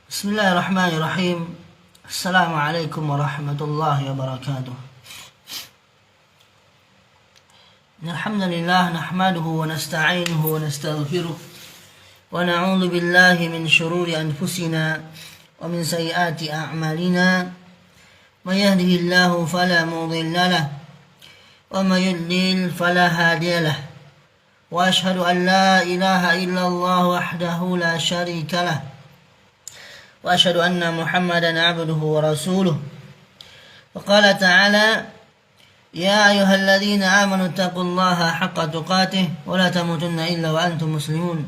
بسم الله الرحمن الرحيم. السلام عليكم ورحمة الله وبركاته. الحمد لله نحمده ونستعينه ونستغفره ونعوذ بالله من شرور أنفسنا ومن سيئات أعمالنا. من يهده الله فلا مضل له ومن يضلل فلا هادي له، وأشهد أن لا إله إلا الله وحده لا شريك له، وأشهد أن محمدا عبده ورسوله. وقال تعالى: يا أيها الذين آمنوا اتقوا الله حق تقاته ولا تموتن إلا وأنتم مسلمون.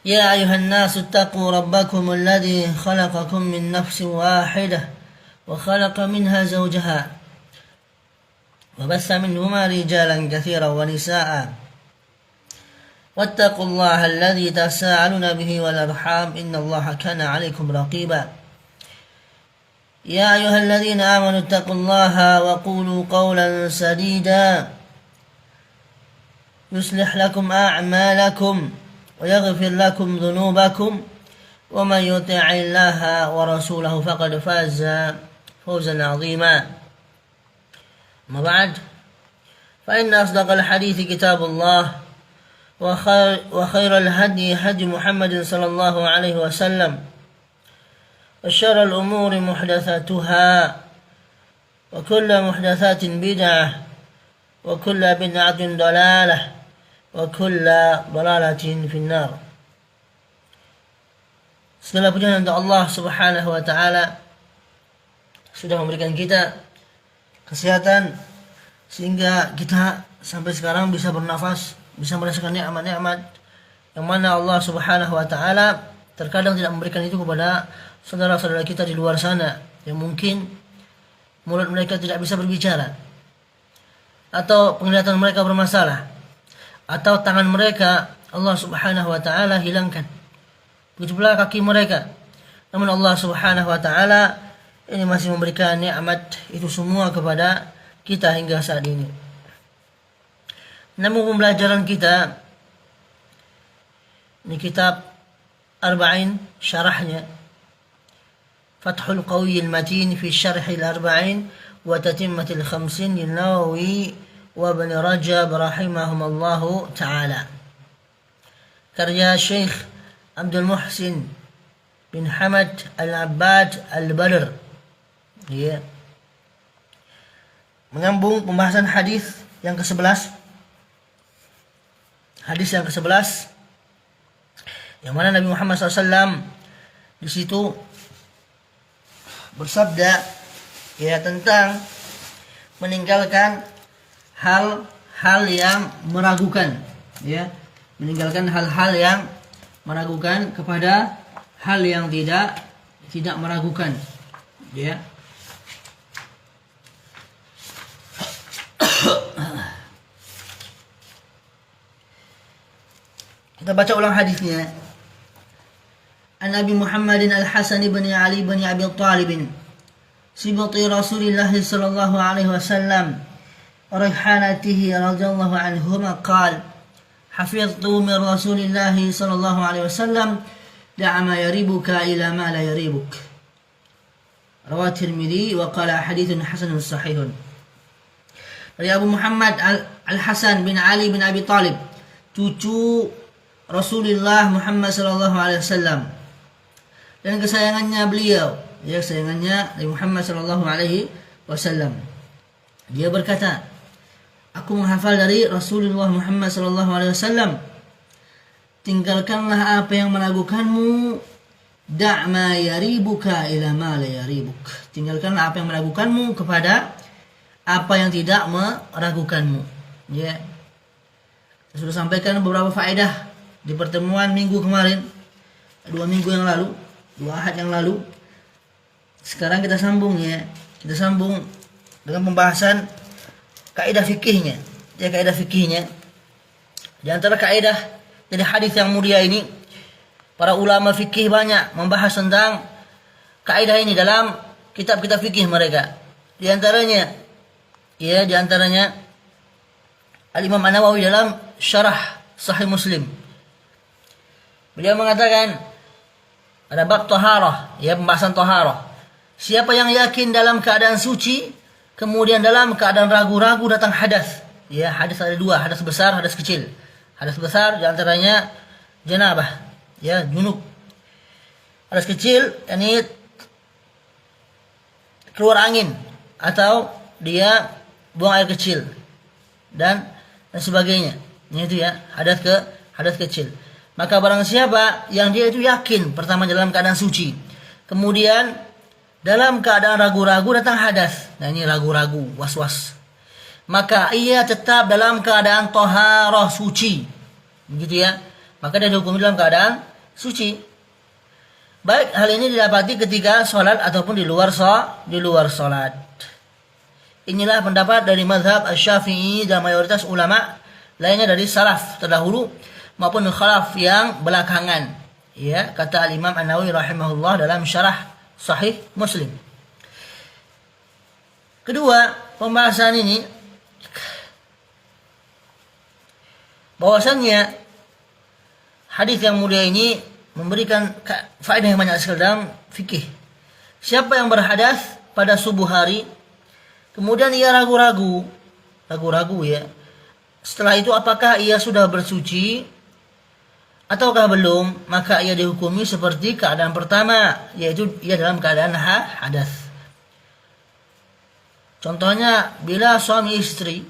يا أيها الناس اتقوا ربكم الذي خلقكم من نفس واحدة وخلق منها زوجها وبث منهما رجالا كثيرا ونساء، واتقوا الله الذي تساءلون به والأرحام إن الله كان عليكم رقيبا. يا أيها الذين آمنوا اتقوا الله وقولوا قولا سديدا يصلح لكم أعمالكم ويغفر لكم ذنوبكم، ومن يطع الله ورسوله فقد فاز فوزا عظيما. أما بعد، فإن أصدق الحديث كتاب الله، وخير الهدي هدي محمد صلى الله عليه وسلم، وشر الأمور محدثاتها، وكل محدثات بدعة، وكل بدعة ضلالة، وكل ضلالة في النار. Segala pujian untuk Allah Subhanahu wa taala, sudah memberikan kita kesehatan sehingga kita sampai sekarang bisa bernafas, bisa merasakan nikmat-nikmat yang mana Allah Subhanahu wa taala terkadang tidak memberikan itu kepada saudara-saudara kita di luar sana yang mungkin mulut mereka tidak bisa berbicara, atau penglihatan mereka bermasalah, atau tangan mereka Allah Subhanahu wa taala hilangkan. Begitu pula kaki mereka. Namun Allah Subhanahu wa taala ini masih memberikan nikmat itu semua kepada kita hingga saat ini. Namun pembelajaran kita ini kitab Arba'in, syarahnya Fathul Qawiyil Matin fi Syarhil Arba'in wa Tatimmatil Khamsin lil Nawawi wa Ibn Rajab rahimahumallahu ta'ala, karya Syekh Abdul Muhsin bin Hamad Al-Abbad Al-Badr. Ya. Menyambung pembahasan hadis yang ke-11. Hadis yang ke-11 yang mana Nabi Muhammad SAW di situ bersabda ya tentang meninggalkan hal-hal yang meragukan, ya, meninggalkan hal-hal yang meragukan kepada hal yang tidak meragukan, ya. Kita baca ulang hadisnya. An Nabi Muhammadin Al-Hasan bin Ali bin Abi Talib sibti Rasulillah sallallahu alaihi wasallam raihanatihi radhiyallahu anhuma qala hafiztu min Rasulillah sallallahu alaihi wasallam da'a ma yaribuka ila ma la yaribuk. Rawah Tirmidzi wa qala haditsun hasanun sahihun. Dari Abu Muhammad Al-Hasan bin Ali bin Abi Talib, cucu Rasulullah Muhammad sallallahu alaihi wasallam dan kesayangannya beliau, ya, kesayangannya Nabi Muhammad sallallahu alaihi wasallam. Dia berkata, aku menghafal dari Rasulullah Muhammad sallallahu alaihi wasallam, tinggalkanlah apa yang meragukanmu, da' ma yaribuka ila ma la yaribuk. Tinggalkanlah apa yang meragukanmu kepada apa yang tidak meragukanmu. Ya. Saya sudah sampaikan beberapa faedah di pertemuan minggu kemarin, 2 minggu yang lalu, 2 ahad yang lalu. Sekarang kita sambung, ya. Kita sambung dengan pembahasan kaidah fikihnya. Ya, kaidah fikihnya. Di antara kaidah dari hadis yang mulia ini, para ulama fikih banyak membahas tentang kaidah ini dalam kitab-kitab fikih mereka. Di antaranya Al-Imam An-Nawawi dalam Syarah Sahih Muslim. Beliau mengatakan Ada bab taharah, ya, pembahasan taharah. Siapa yang yakin dalam keadaan suci, kemudian dalam keadaan ragu-ragu datang hadas. Ya, hadas ada dua, hadas besar, hadas kecil. Hadas besar diantaranya janabah, ya, junub. Hadas kecil, ini keluar angin atau dia buang air kecil dan sebagainya. Itu ya, hadas kecil. Maka barang siapa yang dia itu yakin pertama dalam keadaan suci, kemudian dalam keadaan ragu-ragu datang hadas. Nah, ini ragu-ragu, was-was. Maka ia tetap dalam keadaan taharah, suci. Begitu ya. Maka dia dihukum dalam keadaan suci. Baik, hal ini didapati ketika sholat ataupun di luar sholat. Inilah pendapat dari mazhab Asy-Syafi'i dan mayoritas ulama lainnya dari salaf terdahulu maupun khalaf yang belakangan. Ya, kata Al-Imam An-Nawawi rahimahullah dalam syarah Sahih Muslim. Kedua, pembahasan ini bahwasannya hadis yang mulia ini memberikan faedah yang banyak sekali dalam fikih. Siapa yang berhadas pada subuh hari, kemudian ia ragu-ragu ya. Setelah itu apakah ia sudah bersuci ataukah belum, maka ia dihukumi seperti keadaan pertama, yaitu ia dalam keadaan hadas. Contohnya bila suami istri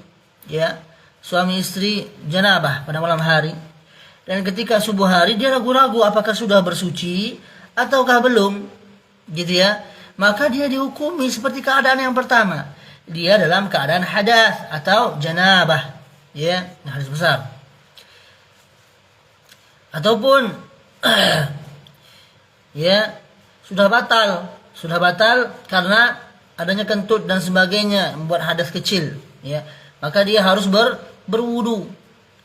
janabah pada malam hari, dan ketika subuh hari dia ragu-ragu apakah sudah bersuci ataukah belum, gitu ya, maka dia dihukumi seperti keadaan yang pertama, dia dalam keadaan hadas atau janabah, ya, hadas besar. Ataupun ya sudah batal karena adanya kentut dan sebagainya membuat hadas kecil, ya, maka dia harus berwudu.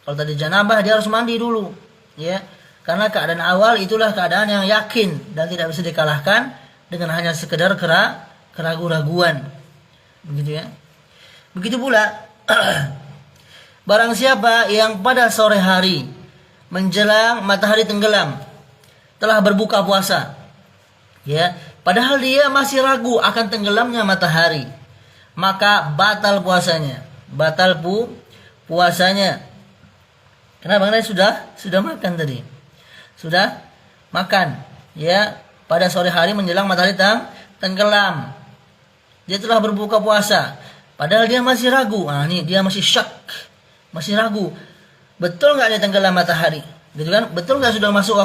Kalau tadi janabah dia harus mandi dulu, ya, karena keadaan awal itulah keadaan yang yakin dan tidak bisa dikalahkan dengan hanya sekedar keraguan-raguan, begitu ya. Begitu pula barang siapa yang pada sore hari menjelang matahari tenggelam telah berbuka puasa, ya, padahal dia masih ragu akan tenggelamnya matahari, maka batal puasanya. Kenapa? Karena sudah makan tadi, sudah makan, ya, pada sore hari menjelang matahari tenggelam, dia telah berbuka puasa, padahal dia masih ragu. Ini dia masih syak, masih ragu. Betul nggak dia tenggelam matahari, gitu kan? Betul nggak sudah masuk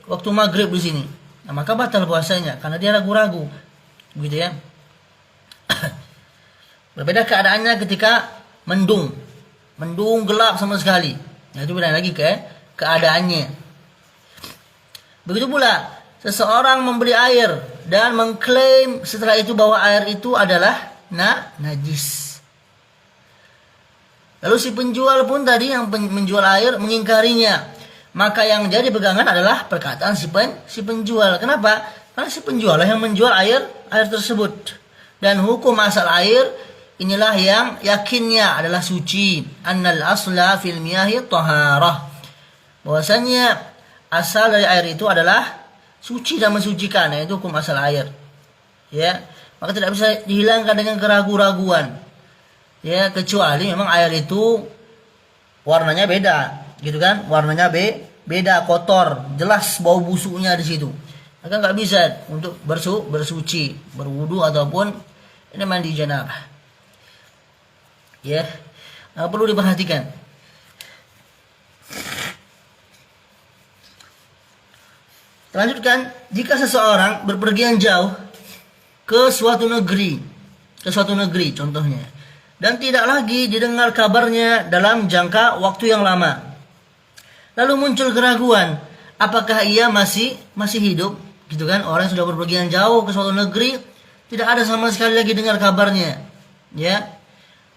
waktu maghrib di sini? Nah, maka batal puasanya karena dia ragu-ragu, gitu ya. Berbeda keadaannya ketika mendung gelap sama sekali. Nah, itu beda lagi keadaannya. Begitu pula seseorang membeli air dan mengklaim setelah itu bahwa air itu adalah najis. Lalu si penjual pun tadi yang menjual air mengingkarinya. Maka yang jadi pegangan adalah perkataan si penjual. Kenapa? Karena si penjual yang menjual air tersebut. Dan hukum asal air inilah yang yakinnya adalah suci. Annal asla fil miyahi taharah. Bahwasanya asal dari air itu adalah suci dan mensucikan, yaitu hukum asal air. Ya, maka tidak bisa dihilangkan dengan keraguan-raguan. Ya, kecuali memang air itu warnanya beda, gitu kan? Warnanya beda, kotor, jelas bau busuknya di situ. Maka nggak bisa untuk bersuci, berwudu ataupun ini mandi janabah. Ya, perlu diperhatikan. Lanjutkan, jika seseorang berpergian jauh ke suatu negeri contohnya, dan tidak lagi didengar kabarnya dalam jangka waktu yang lama, lalu muncul keraguan apakah ia masih hidup, gitu kan? Orang sudah berpergian jauh ke suatu negeri, tidak ada sama sekali lagi dengar kabarnya, ya,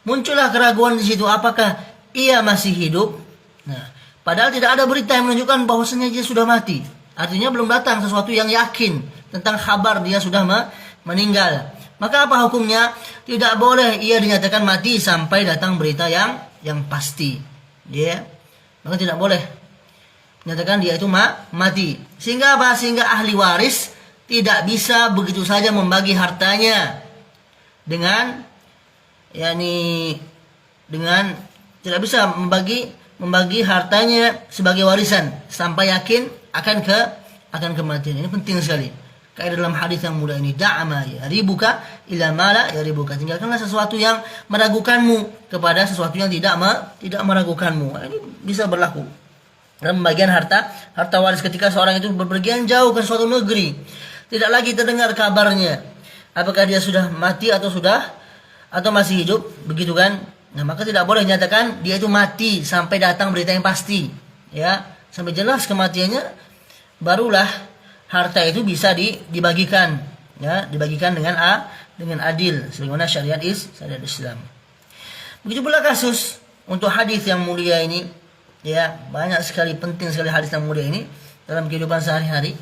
muncullah keraguan di situ apakah ia masih hidup. Nah, padahal tidak ada berita yang menunjukkan bahwasanya dia sudah mati. Artinya belum datang sesuatu yang yakin tentang kabar dia sudah meninggal. Maka apa hukumnya? Tidak boleh ia dinyatakan mati sampai datang berita yang pasti. Ya. Maka tidak boleh. Menyatakan dia itu mati. Sehingga apa? Sehingga ahli waris tidak bisa begitu saja membagi hartanya dengan dengan tidak bisa membagi hartanya sebagai warisan sampai yakin akan kematian. Ini penting sekali. Kaidah dalam hadis yang mulia ini, da'ama yaribuka ila ma la yaribuka. Tinggalkanlah sesuatu yang meragukanmu kepada sesuatu yang tidak meragukanmu. Ini bisa berlaku dalam pembagian harta waris ketika seorang itu berpergian jauh ke suatu negeri. Tidak lagi terdengar kabarnya apakah dia sudah mati atau masih hidup, begitu kan? Nah, maka tidak boleh dinyatakan dia itu mati sampai datang berita yang pasti, ya, sampai jelas kematiannya, barulah harta itu bisa dibagikan, ya, dibagikan dengan adil sebagaimana syariat Islam. Begitu pula kasus untuk hadis yang mulia ini, ya, banyak sekali, penting sekali hadis yang mulia ini dalam kehidupan sehari-hari.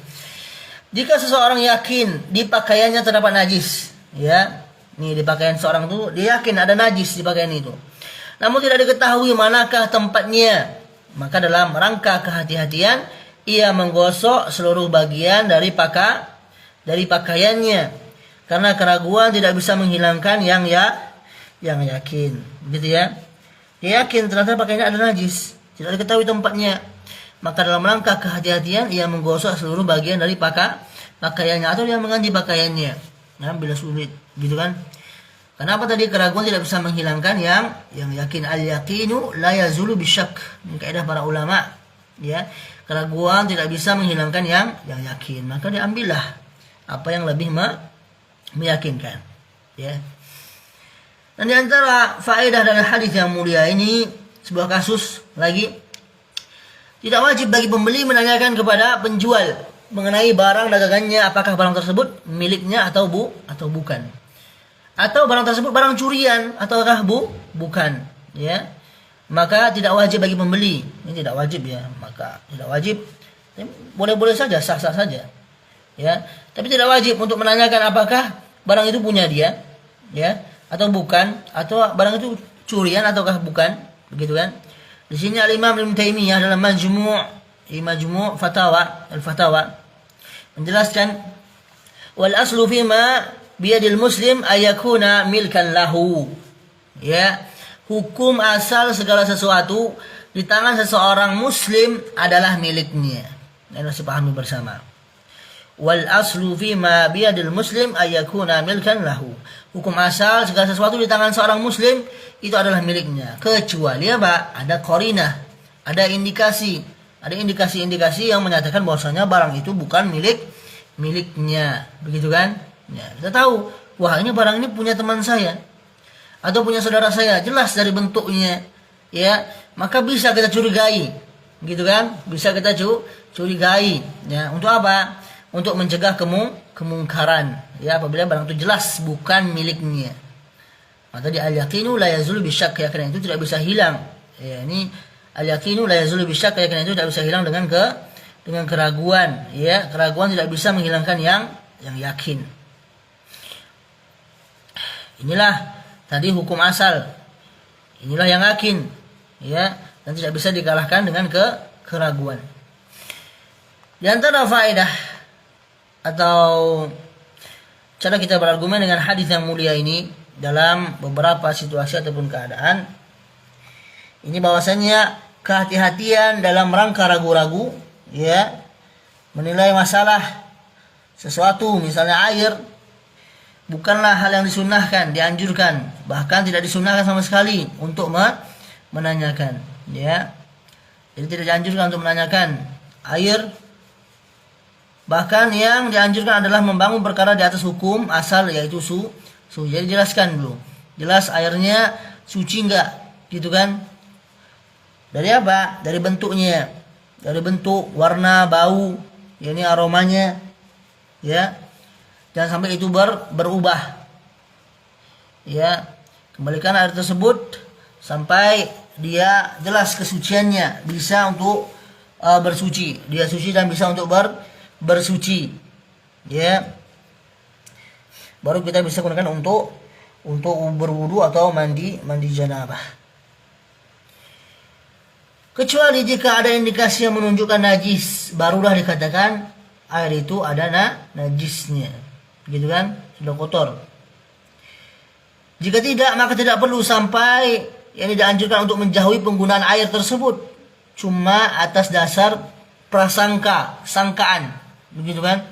Jika seseorang yakin di pakaiannya terdapat najis, ya, nih di pakaian seorang itu dia yakin ada najis di pakaian itu, namun tidak diketahui manakah tempatnya, maka dalam rangka kehati-hatian ia menggosok seluruh bagian dari pakaiannya karena keraguan tidak bisa menghilangkan yang yakin, gitu ya. Dia yakin ternyata pakaiannya ada najis, tidak diketahui tempatnya, maka dalam rangka kehati-hatian ia menggosok seluruh bagian dari pakaiannya atau dia mengganti pakaiannya. Nah, bila sulit, gitu kan? Kenapa tadi keraguan tidak bisa menghilangkan yang yakin? Al-yaqinu la yazulu bisyak. Ini kaidah para ulama, ya. Keraguan tidak bisa menghilangkan yang yakin, maka diambillah apa yang lebih meyakinkan, ya. Dan di antara faedah dari hadis yang mulia ini, sebuah kasus lagi, tidak wajib bagi pembeli menanyakan kepada penjual mengenai barang dagangannya apakah barang tersebut miliknya atau bukan, atau barang tersebut barang curian ataukah bukan, ya. Maka tidak wajib bagi pembeli, ini tidak wajib, ya, maka tidak wajib, boleh-boleh saja, sah-sah saja, ya, tapi tidak wajib untuk menanyakan apakah barang itu punya dia, ya, atau bukan, atau barang itu curian ataukah bukan, begitu kan? Di sini Al-Imam Ibnu Taimiyah dalam Majmu' Fatawa Al-Fatawa menjelaskan, wal aslu fima biyadil muslim ayakuna milkan lahu, ya, hukum asal segala sesuatu di tangan seseorang muslim adalah miliknya. Dan harus dipahami bersama. Wal aslu fima biyadil muslim ayakuna milkan lahu. Hukum asal segala sesuatu di tangan seorang muslim itu adalah miliknya, kecuali apa? Ada qarinah, ada indikasi yang menyatakan bahwasanya barang itu bukan miliknya, begitu kan? Ya, kita tahu, wah, ini barang ini punya teman saya atau punya saudara saya, jelas dari bentuknya, ya, maka bisa kita curigai, gitu kan? Bisa kita curigai, ya. Untuk apa? Untuk mencegah kemungkaran, ya, apabila barang itu jelas bukan miliknya. Maka di al-yaqinu la yazulu bisyak, keyakinan itu tidak bisa hilang. Ya, ini al-yaqinu la yazulu bisyak, keyakinan itu tidak bisa hilang dengan keraguan, ya. Keraguan tidak bisa menghilangkan yang yakin. Inilah tadi hukum asal, inilah yang yakin, ya, dan tidak bisa dikalahkan dengan keraguan. Di antara faedah atau cara kita berargumen dengan hadis yang mulia ini dalam beberapa situasi ataupun keadaan, ini bahwasanya kehati-hatian dalam rangka ragu-ragu, ya, menilai masalah sesuatu, misalnya air, bukanlah hal yang disunahkan, dianjurkan, bahkan tidak disunahkan sama sekali untuk menanyakan, ya. Jadi tidak dianjurkan untuk menanyakan air. Bahkan yang dianjurkan adalah membangun perkara di atas hukum asal, yaitu suci. Jadi jelaskan dulu, jelas airnya suci enggak, gitu kan? Dari apa? Dari bentuknya, dari bentuk, warna, bau, ya, ini aromanya, ya. Jangan sampai itu berubah, ya. Kembalikan air tersebut sampai dia jelas kesuciannya, bisa untuk bersuci, dia suci dan bisa untuk bersuci, ya. Baru kita bisa gunakan untuk berwudu atau mandi janabah. Kecuali jika ada indikasi yang menunjukkan najis, barulah dikatakan air itu ada najisnya. Gitu kan? Sudah kotor. Jika tidak, maka tidak perlu sampai yang dianjurkan untuk menjauhi penggunaan air tersebut. Cuma atas dasar prasangka, sangkaan. Begitu kan?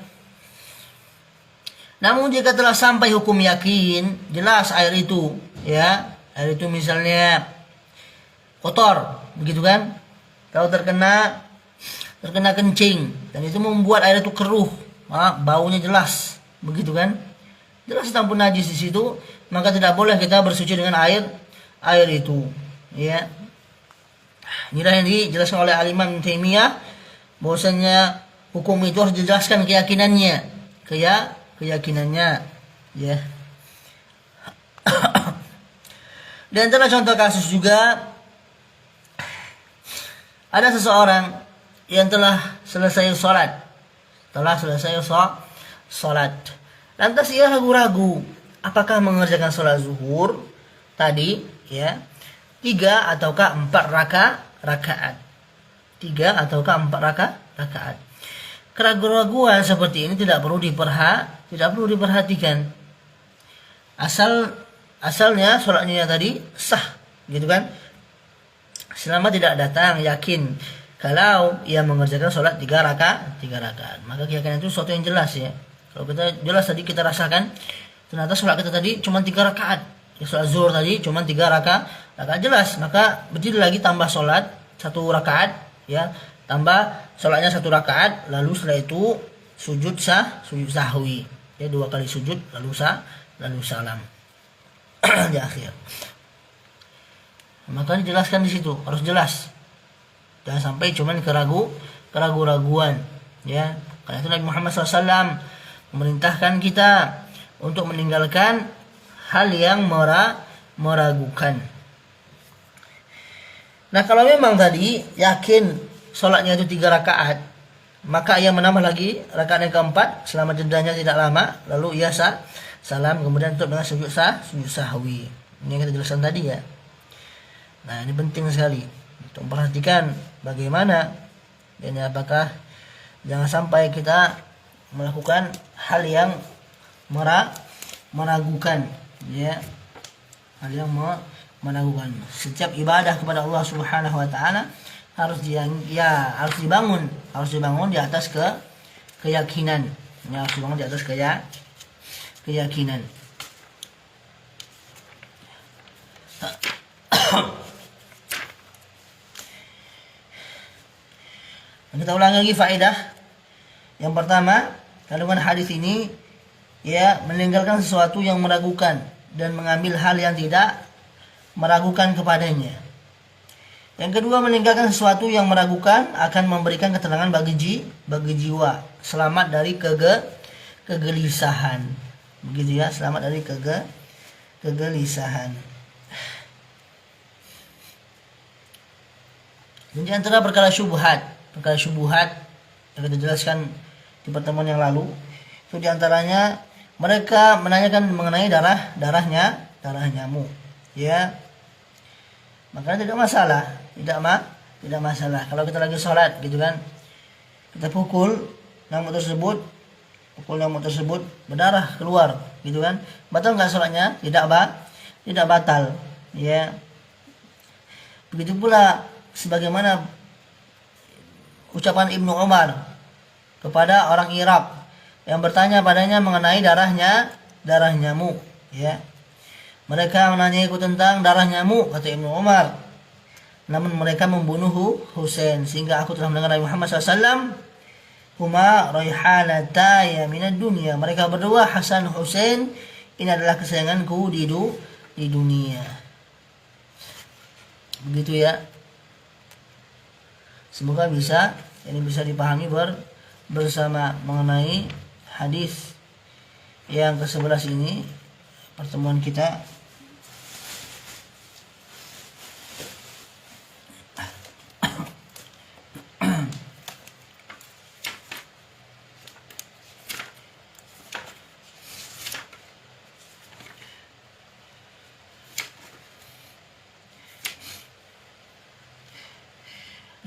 Namun jika telah sampai hukum yakin, jelas air itu, ya, air itu misalnya kotor, begitu kan? Kalau terkena kencing dan itu membuat air itu keruh, baunya jelas, begitu kan? Jelas tampun najis di situ, maka tidak boleh kita bersuci dengan air itu, ya. Inilah yang dijelaskan oleh Al-Imam Ibnu Taimiyah, bahwasanya hukum itu harus dijelaskan keyakinannya, ya. Dan antara contoh kasus juga ada seseorang yang telah selesai sholat, lantas ia ragu-ragu apakah mengerjakan sholat zuhur tadi, ya, 3 ataukah 4 rakaat. Keraguan seperti ini tidak perlu diperhatikan. Asalnya sholatnya tadi sah, gitu kan? Selama tidak datang yakin kalau ia mengerjakan sholat 3 rakaat, maka keyakinan itu sesuatu yang jelas, ya. Kalau kita jelas tadi kita rasakan ternyata sholat kita tadi cuma 3 rakaat, ya, sholat zuhur tadi cuma 3 rakaat jelas, maka berdiri lagi tambah sholat 1 rakaat, ya, tambah sholatnya 1 rakaat, lalu setelah itu sujud sahwi, ya, 2 kali sujud lalu salam di akhir. Maka dijelaskan di situ harus jelas, jangan sampai cuman keraguan, ya. Karena itu Nabi Muhammad SAW memerintahkan kita untuk meninggalkan hal yang meragukan. Nah, kalau memang tadi yakin sholatnya itu 3 rakaat, maka ia menambah lagi rakaat yang keempat selama jedanya tidak lama, lalu ia salam, kemudian tutup dengan sujud sahwi. Ini yang kita jelaskan tadi, ya. Nah, ini penting sekali untuk memperhatikan bagaimana dan apakah jangan sampai kita melakukan hal yang meragukan, ya, hal yang meragukan. Setiap ibadah kepada Allah Subhanahu wa taala harus dibangun di atas keyakinan. Ya, harus dibangun di atas keyakinan. Kita ulangi lagi faedah. Yang pertama, kandungan hadis ini, ya, meninggalkan sesuatu yang meragukan dan mengambil hal yang tidak meragukan kepadanya. Yang kedua, meninggalkan sesuatu yang meragukan akan memberikan ketenangan bagi jiwa, selamat dari kegelisahan. Begitu, ya, selamat dari kegelisahan. Dan di antara perkara syubhat yang kita jelaskan di pertemuan yang lalu, itu diantaranya mereka menanyakan mengenai darah nyamuk, ya. Maka tidak masalah kalau kita lagi sholat, gitu kan, kita pukul nyamuk tersebut berdarah keluar, gitu kan, batal nggak sholatnya? Tidak batal, ya. Begitu pula sebagaimana ucapan Ibnu Umar kepada orang Irak yang bertanya padanya mengenai darah nyamuk, ya. Mereka menanyaiku tentang darah nyamuk, kata Ibnu Umar, namun mereka membunuh Husain, sehingga aku telah mendengar Nabi Muhammad SAW, huma raihanataya minad dunya, mereka berdua, Hasan Husain, ini adalah kesayanganku di dunia. Begitu, ya. Semoga bisa dipahami bersama mengenai hadis yang ke-11 ini pertemuan kita.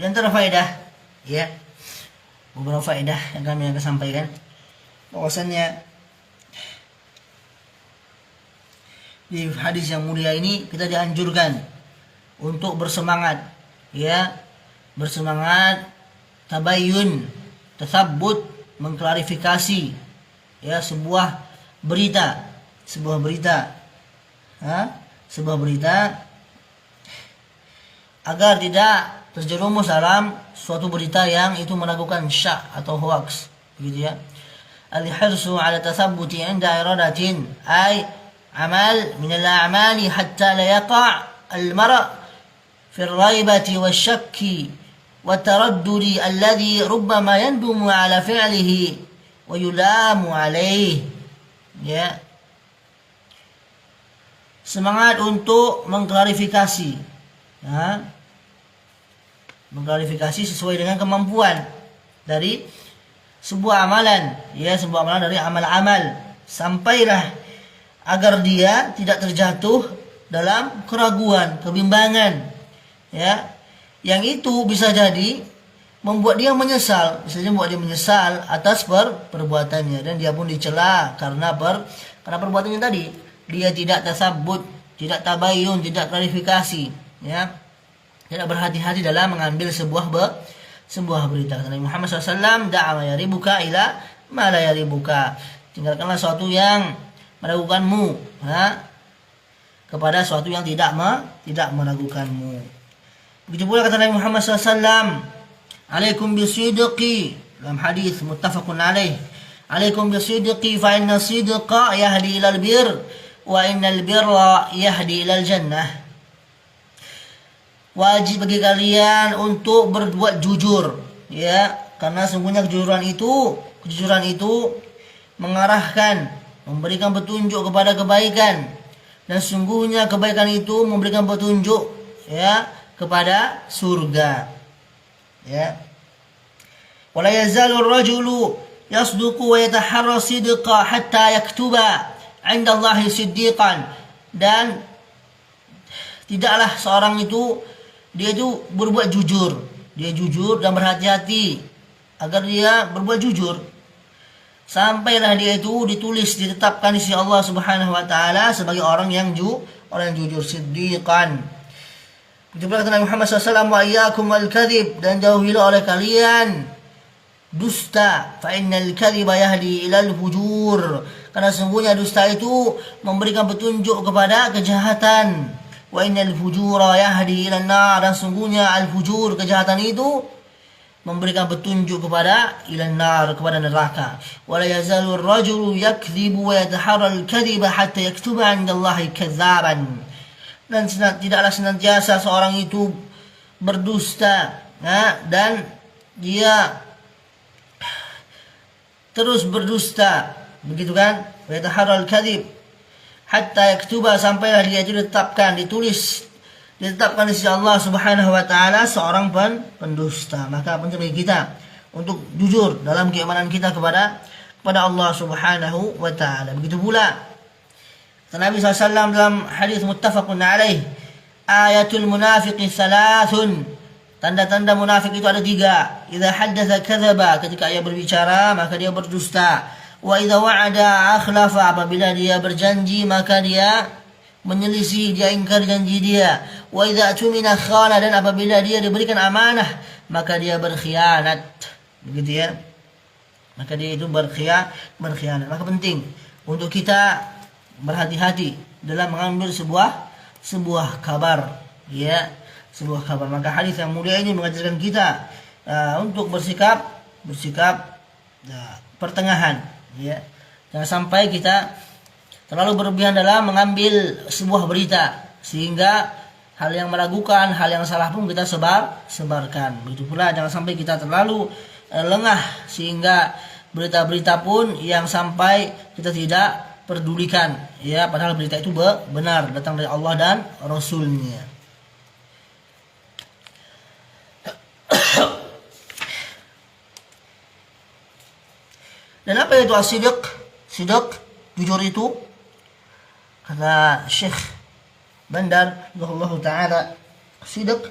Di antara faedah, ya, beberapa faedah yang kami akan sampaikan, bahwasannya di hadis yang mulia ini kita dianjurkan untuk bersemangat, ya, bersemangat tabayyun, tasabbut, mengklarifikasi, ya, sebuah berita, sebuah berita agar tidak terjerumus dalam suatu berita yang itu meragukan syak atau hoax, begitu ya. Al-hirsu ala tasabbuti 'inda iradatin ay amal min al-a'mali hatta la yaqa' al-mar' fi ar-raibati wasyakki wa taraddudi alladhi rubbama yandumu ala fi'lihi wa yulamu alayhi, ya. Semangat untuk mengklarifikasi, ya, mengklarifikasi sesuai dengan kemampuan dari sebuah amalan, ya, sebuah amalan dari amal-amal, sampailah agar dia tidak terjatuh dalam keraguan, kebimbangan, ya, yang itu bisa jadi membuat dia menyesal, bisa membuat dia menyesal atas perbuatannya, dan dia pun dicela karena perbuatannya tadi. Dia tidak tasabbut, tidak tabayyun, tidak klarifikasi, ya, tidak berhati-hati dalam mengambil sebuah berita. Kata Nabi Muhammad SAW, da'a ma yaribuka ila ma la yaribuka. Tinggalkanlah sesuatu yang meragukanmu, ya, kepada sesuatu yang tidak meragukanmu. Begitu pula kata Nabi Muhammad SAW, alaikum bisidqi, dalam hadis muttafaqun alaih, alaikum bisidqi fa inna sidqa yahdi ilal bir wa innal birra yahdi ilal jannah. Wajib bagi kalian untuk berbuat jujur, ya, karena sungguhnya kejujuran itu mengarahkan, memberikan petunjuk kepada kebaikan, dan sungguhnya kebaikan itu memberikan petunjuk, ya, kepada surga, ya. Wala yazalu ar-rajulu yasduqu wa yataharra sidqa hatta yaktuba 'inda Allahi siddiqan, dan tidaklah seorang itu dia berbuat jujur, dia jujur dan berhati-hati agar dia berbuat jujur, sampailah dia itu ditetapkan di sisi Allah Subhanahu wa taala sebagai orang yang jujur, siddiqan. Begitu pula kata Nabi Muhammad SAW, wa iyyakum wal kadhib, dan jauhilah oleh kalian dusta, fa innal kadhiba yahdi ilal fujur, karena sungguhnya dusta itu memberikan petunjuk kepada kejahatan. Wa innal fujura yahdi ilan nar, dan sungguhnya al-fujur, kejahatan itu memberikan petunjuk kepada ilan nar, kepada neraka. Wa la yazalu ar-rajulu yakdhibu wa yataharra al-kadhiba hatta yaktuba 'inda Allahi kadzaban, dan tidaklah senantiasa seorang itu berdusta, ya, dan dia terus berdusta, begitu kan? Wa yataharra al-kadhib hatta yaktuba, sampailah dia itu ditetapkan di sisi Allah Subhanahu wa taala seorang pendusta. Maka penting bagi kita untuk jujur dalam keimanan kita kepada Allah Subhanahu wa taala. Begitu pula Nabi SAW dalam hadis muttafaqun alaih, ayatul munafiqi thalathun, tanda-tanda munafik itu ada 3. Idza haddatsa kadzaba, ketika ia berbicara maka dia berdusta. Wa idza wa'ada akhlafa, apabila dia berjanji maka dia menyelisih, dia ingkar janji dia. Wa idza tumina khana, dan apabila dia diberikan amanah maka dia berkhianat, begitu ya, maka dia itu berkhianat. Maka penting untuk kita berhati-hati dalam mengambil sebuah kabar, ya, sebuah kabar. Maka hadis yang mulia ini mengajarkan kita untuk bersikap pertengahan, ya. Jangan sampai kita terlalu berlebihan dalam mengambil sebuah berita sehingga hal yang meragukan, hal yang salah pun kita sebarkan. Begitu pula jangan sampai kita terlalu lengah sehingga berita-berita pun yang sampai kita tidak pedulikan, ya, padahal berita itu benar, datang dari Allah dan Rasulnya. Dan apa itu as-sidq? Sidq, jujur itu, kata Syekh Bandar rahimahullahu taala, sidq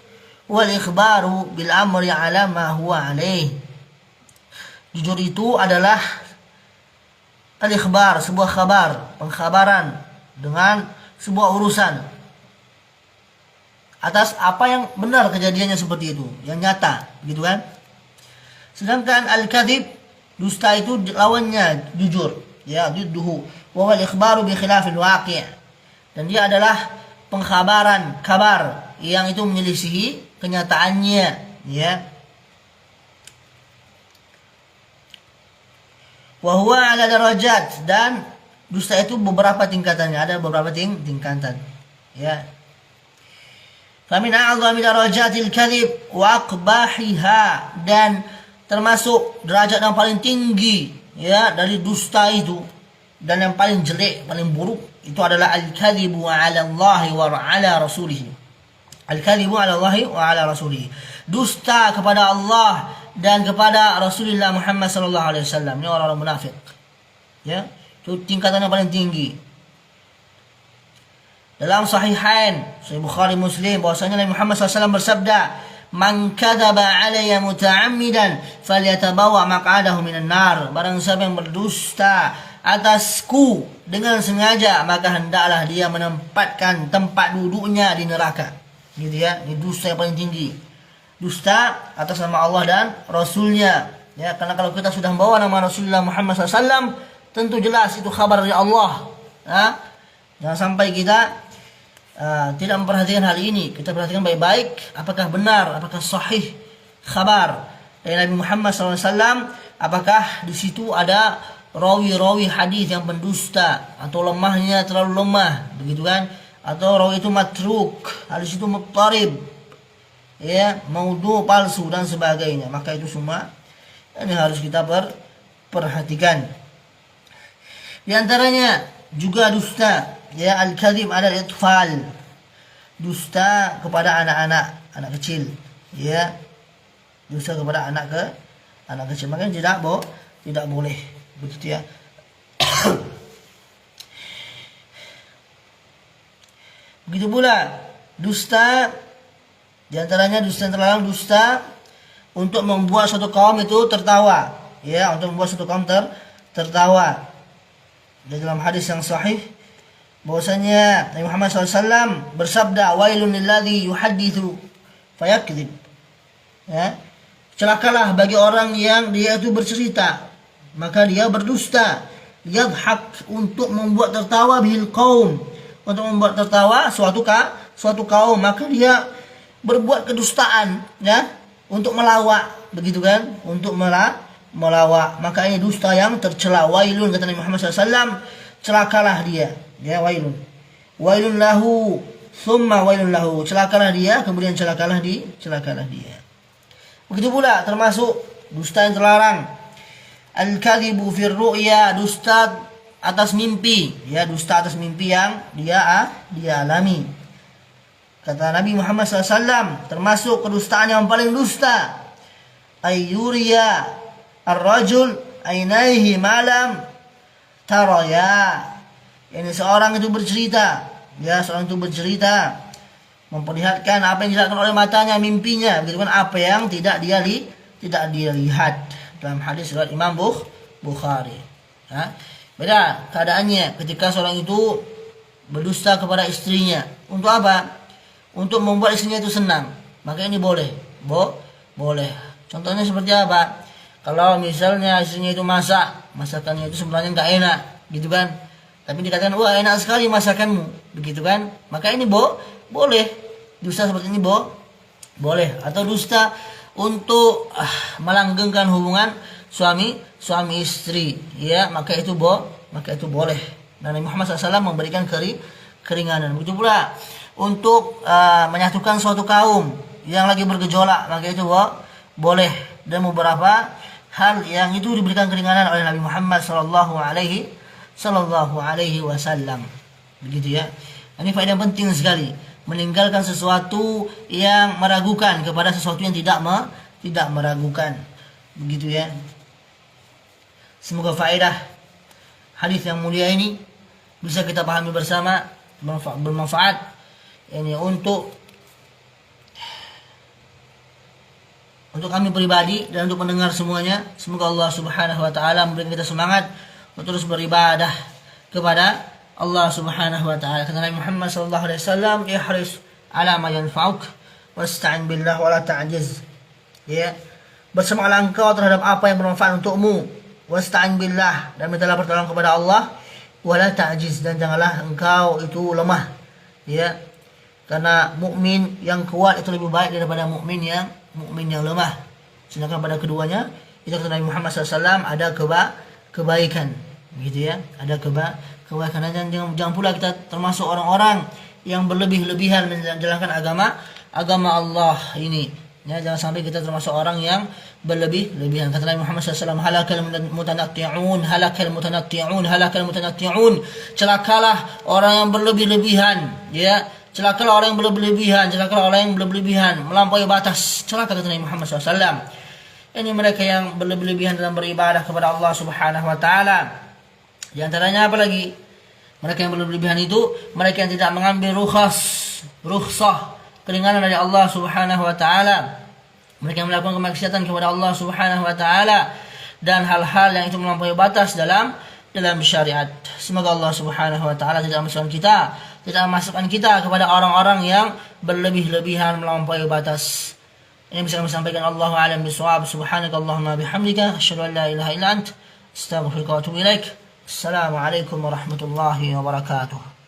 wal ikhbaru bil amri ala ma huwa alaih. Jujur itu adalah al-ikhbar, sebuah kabar, pengkhabaran dengan sebuah urusan atas apa yang benar kejadiannya seperti itu, yang nyata, gitu kan? Sedangkan al-kadhib, dusta itu lawannya jujur, ya, didduhu wa wal ikhbaru bi khilafil waqi'. Dan dia adalah pengkhabaran, kabar yang itu menyelisihi kenyataannya, ya. Wa huwa ala darajat, dan dusta itu beberapa tingkatannya, ada beberapa tingkatan, ya. Famin a'zami darajatil kadhib wa aqbahiha, dan termasuk derajat yang paling tinggi, ya, dari dusta itu dan yang paling jelek, paling buruk itu adalah al-kadhibu 'ala Allah wa 'ala rasulih. Al-kadhibu 'ala Allah wa 'ala rasulih. Dusta kepada Allah dan kepada Rasulullah Muhammad sallallahu alaihi wasallam. Ini orang-orang munafik. Ya, itu tingkatan yang paling tinggi. Dalam Sahihain, Sahih Bukhari Muslim, bahwasanya Nabi Muhammad SAW bersabda, "Man kadzaba 'alayya muta'ammidan falyatabawa maq'adahu minan nar." Barang siapa yang berdusta atasku dengan sengaja, maka hendaklah dia menempatkan tempat duduknya di neraka. Gitu ya, ini dusta yang paling tinggi. Dusta atas nama Allah dan Rasulnya. Ya, karena kalau kita sudah membawa nama Rasulullah Muhammad SAW, tentu jelas itu kabar dari Allah. Ya, jangan sampai kita tidak memperhatikan hal ini. Kita perhatikan baik-baik, apakah benar, apakah sahih kabar dari Nabi Muhammad SAW, apakah di situ ada rawi-rawi hadis yang pendusta atau lemahnya terlalu lemah, begitu kan? Atau rawi itu matruk, hadis itu muttarib, ya, maudhu, palsu dan sebagainya. Maka itu semua ini harus kita perhatikan. Di antaranya juga dusta, ya, al-kadhib ada itfal, dusta kepada anak kecil, ya, dusta kepada anak kecil, makanya tidak boleh, begitu ya. Begitu pula dusta, di antaranya dusta yang terlarang, dusta untuk membuat suatu kaum itu tertawa, ya, untuk membuat suatu kaum tertawa. Di dalam hadis yang sahih bahwasanya Nabi Muhammad SAW bersabda, "Wailun lilladzi yuhadditsu fayakdzib." Ya, celakalah bagi orang yang dia itu bercerita maka dia berdusta. Yadhak, untuk membuat tertawa, bihil qaum, untuk membuat tertawa suatu kaum, maka dia berbuat kedustaan, ya, untuk melawak, begitu kan? Untuk melawak, maka ini dusta yang tercela. Wailun, kata Nabi Muhammad SAW, celakalah dia, ya, wailun lahu, thumma wailun lahu, celakalah dia, kemudian celakalah dia. Begitu pula termasuk dusta yang terlarang, al-kadhibu fir ru'ya, dusta atas mimpi, ya, dusta atas mimpi yang dia alami. Kata Nabi Muhammad SAW, termasuk kedustaan yang paling dusta, ayyuriya ar-rajul ainaihi malam taraya. Ini seorang itu bercerita, ya, seorang itu bercerita memperlihatkan apa yang dilakukan oleh matanya, mimpinya, begitu kan, apa yang tidak dia lihat. Dalam hadis riwayat Imam Bukhari. Ya. Beda keadaannya ketika seorang itu berdusta kepada istrinya. Untuk apa? Untuk membuat istrinya itu senang. Maka ini boleh. Boleh. Contohnya seperti apa? Kalau misalnya istrinya itu masakannya itu sebenarnya nggak enak, gitu kan? Tapi dikatakan, wah, enak sekali masakanmu, begitu kan? Maka ini boleh. Dusta seperti ini boleh. Atau dusta untuk melanggengkan hubungan suami istri, ya, maka itu boleh. Dan Nabi Muhammad SAW memberikan keringanan. Begitu pula untuk menyatukan suatu kaum yang lagi bergejolak, maka itu boleh. Dan beberapa hal yang itu diberikan keringanan oleh Nabi Muhammad sallallahu alaihi wasallam. Begitu ya. Ini faedah penting sekali, meninggalkan sesuatu yang meragukan kepada sesuatu yang tidak meragukan. Begitu ya. Semoga faedah hadis yang mulia ini bisa kita pahami bersama, bermanfaat ini untuk untuk kami pribadi dan untuk mendengar semuanya. Semoga Allah Subhanahu wa taala memberikan kita semangat untuk terus beribadah kepada Allah Subhanahu wa taala. Kata Nabi Muhammad sallallahu alaihi wasallam, "Ihris ala ma yanfa'uk wasta'in billah wa la ta'jiz." Ya. Bersemangatlah engkau terhadap apa yang bermanfaat untukmu. Wasta'in billah, dan mintalah pertolongan kepada Allah. Wala ta'jiz, dan janganlah engkau itu lemah. Ya. Karena mukmin yang kuat itu lebih baik daripada mukmin yang lemah. Sedangkan pada keduanya itu kata Nabi Muhammad SAW ada kebaikan. Begitu ya. Ada kebaikan, dan jangan pula kita termasuk orang-orang yang berlebih-lebihan menjalankan agama Allah ini. Ya, jangan sampai kita termasuk orang yang berlebih-lebihan. Kata Nabi Muhammad SAW, halakal mutanatti'un, halakal mutanatti'un, halakal mutanatti'un. Celakalah orang yang berlebih-lebihan, ya. Celakalah orang yang berlebih-lebihan, celakalah orang yang berlebih-lebihan, melampaui batas. Celaka, kata Nabi Muhammad SAW. Ini mereka yang berlebih-lebihan dalam beribadah kepada Allah Subhanahu wa taala. Di antaranya apa lagi? Mereka yang berlebih-lebihan itu mereka yang tidak mengambil rukhsah, keringanan dari Allah Subhanahu wa taala. Mereka yang melakukan kemaksiatan kepada Allah Subhanahu wa taala dan hal-hal yang itu melampaui batas dalam syariat. Semoga Allah Subhanahu wa taala tidak memasukkan kita kepada orang-orang yang berlebih-lebihan melampaui batas. Ini bisa kami sampaikan. Allahu a'lam bishawab. Subhanakallahumma bihamdika asyhadu an la ilaha illa ant astaghfiruka wa atubu ilaik. Assalamualaikum warahmatullahi wabarakatuh.